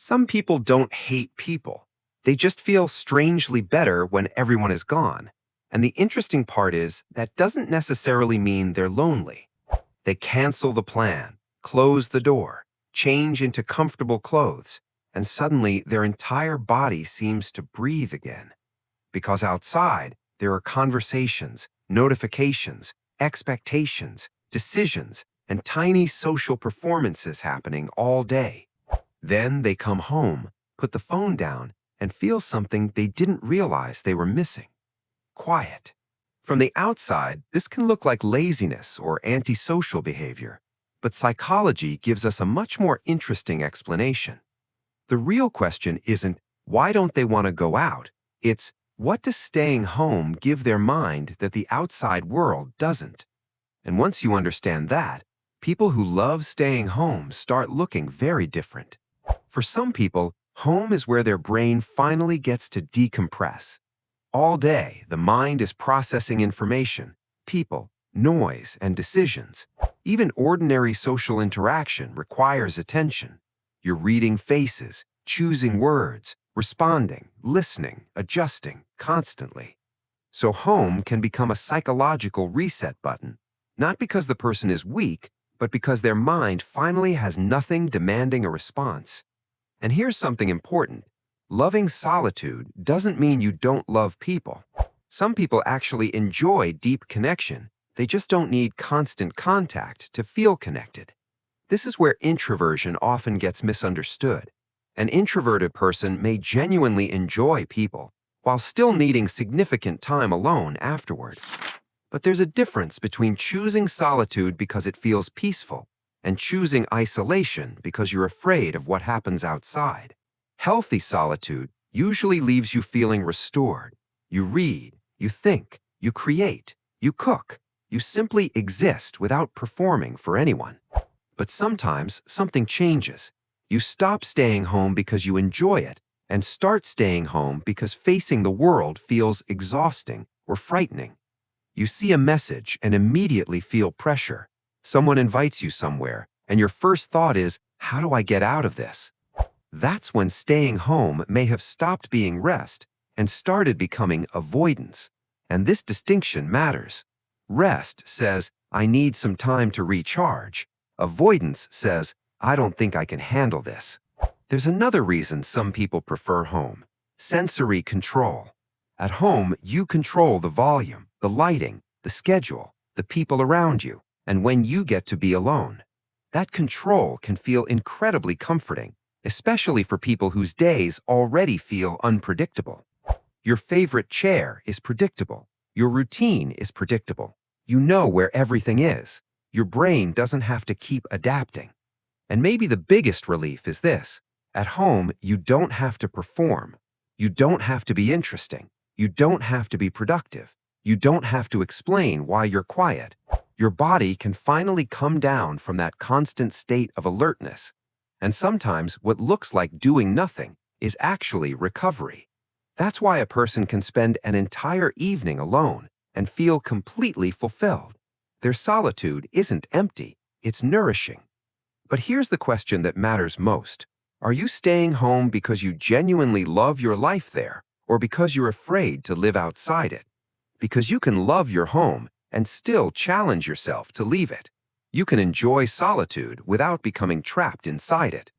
Some people don't hate people. They just feel strangely better when everyone is gone. And the interesting part is that doesn't necessarily mean they're lonely. They cancel the plan, close the door, change into comfortable clothes, and suddenly their entire body seems to breathe again. Because outside, there are conversations, notifications, expectations, decisions, and tiny social performances happening all day. Then they come home, put the phone down, and feel something they didn't realize they were missing: quiet. From the outside, this can look like laziness or antisocial behavior, but psychology gives us a much more interesting explanation. The real question isn't, why don't they want to go out? It's, what does staying home give their mind that the outside world doesn't? And once you understand that, people who love staying home start looking very different. For some people, home is where their brain finally gets to decompress. All day, the mind is processing information, people, noise, and decisions. Even ordinary social interaction requires attention. You're reading faces, choosing words, responding, listening, adjusting, constantly. So home can become a psychological reset button, not because the person is weak, but because their mind finally has nothing demanding a response. And here's something important. Loving solitude doesn't mean you don't love people. Some people actually enjoy deep connection. They just don't need constant contact to feel connected. This is where introversion often gets misunderstood. An introverted person may genuinely enjoy people while still needing significant time alone afterward. But there's a difference between choosing solitude because it feels peaceful and choosing isolation because you're afraid of what happens outside. Healthy solitude usually leaves you feeling restored. You read, you think, you create, you cook, you simply exist without performing for anyone. But sometimes something changes. You stop staying home because you enjoy it and start staying home because facing the world feels exhausting or frightening. You see a message and immediately feel pressure. Someone invites you somewhere, and your first thought is, how do I get out of this? That's when staying home may have stopped being rest and started becoming avoidance. And this distinction matters. Rest says, I need some time to recharge. Avoidance says, I don't think I can handle this. There's another reason some people prefer home: sensory control. At home, you control the volume, the lighting, the schedule, the people around you, and when you get to be alone. That control can feel incredibly comforting, especially for people whose days already feel unpredictable. Your favorite chair is predictable. Your routine is predictable. You know where everything is. Your brain doesn't have to keep adapting. And maybe the biggest relief is this: at home, you don't have to perform. You don't have to be interesting. You don't have to be productive. You don't have to explain why you're quiet. Your body can finally come down from that constant state of alertness. And sometimes what looks like doing nothing is actually recovery. That's why a person can spend an entire evening alone and feel completely fulfilled. Their solitude isn't empty, it's nourishing. But here's the question that matters most. Are you staying home because you genuinely love your life there, or because you're afraid to live outside it? Because you can love your home and still challenge yourself to leave it. You can enjoy solitude without becoming trapped inside it.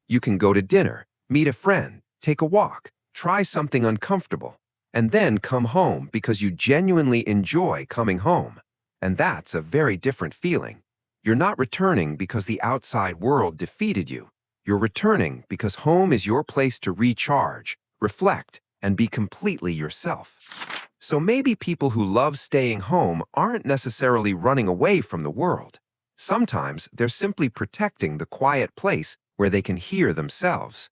You can go to dinner, meet a friend, take a walk, try something uncomfortable, and then come home because you genuinely enjoy coming home. And that's a very different feeling. You're not returning because the outside world defeated you. You're returning because home is your place to recharge, reflect, and be completely yourself. So maybe people who love staying home aren't necessarily running away from the world. Sometimes they're simply protecting the quiet place where they can hear themselves.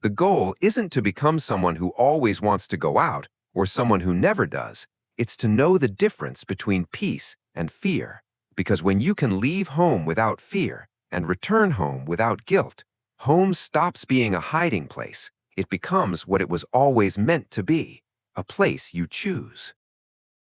The goal isn't to become someone who always wants to go out or someone who never does. It's to know the difference between peace and fear. Because when you can leave home without fear and return home without guilt, home stops being a hiding place. It becomes what it was always meant to be: a place you choose.